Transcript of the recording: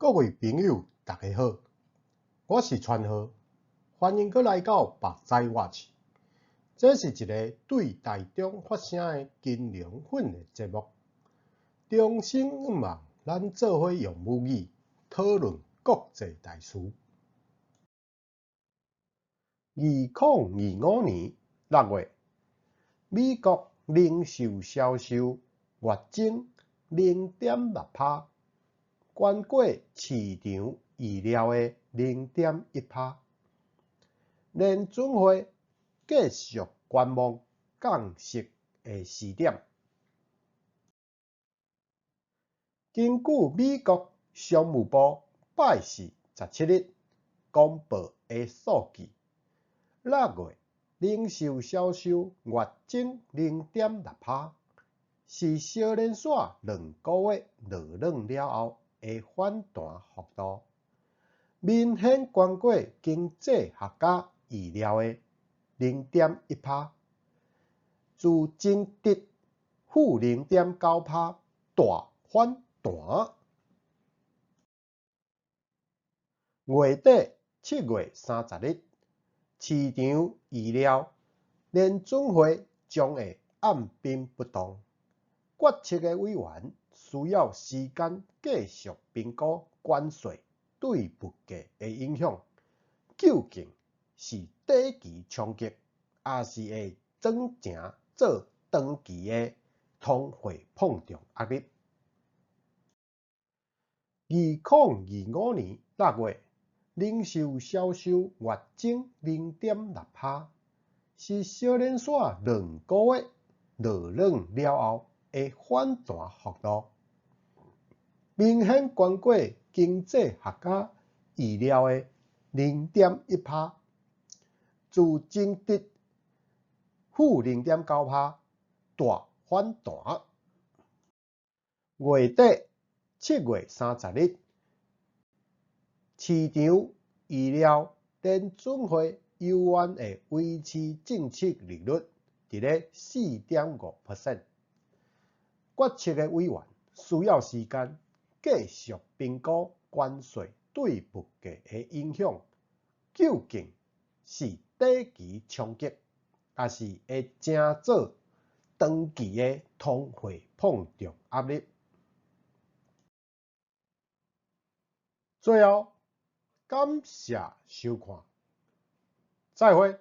各位朋友，大家好，我是川河，欢迎各来到白仔watch。这是一个对大众发声的金融粉的节目，衷心希望咱做伙用母语讨论国际大事。2025年6月，美国零售销售月增0.6%，高过市场预料的0.1%。联准会继续观望降息的时点。根据美国商务部拜四17日公布的数据，6月零售销售月增0.6%，是小连续2个月落冷了后的反弹幅度，明显高过经济学家预料的0.1%，自增值负0.9%大反弹。月底7月30日，市场预料联准会将会按兵不动，决策的委员需要时间继续评估关税对物价的影响，究竟是短期冲击，还是会转成做长期的通货膨胀压力。2025年6月，零售销售月增0.6%，是小连续2个月落冷了后的反弹幅度，明显高过经济学家预料的0.1%，自增值负0.9%大反弹。月底7月30日，市场预料联准会有望会维持政策利率伫咧 4.5%， 决策的委员需要时间继续评估关税对物价的影响，究竟是短期冲击，还是会成做长期的通货膨胀压力。最后，感谢收看，再会。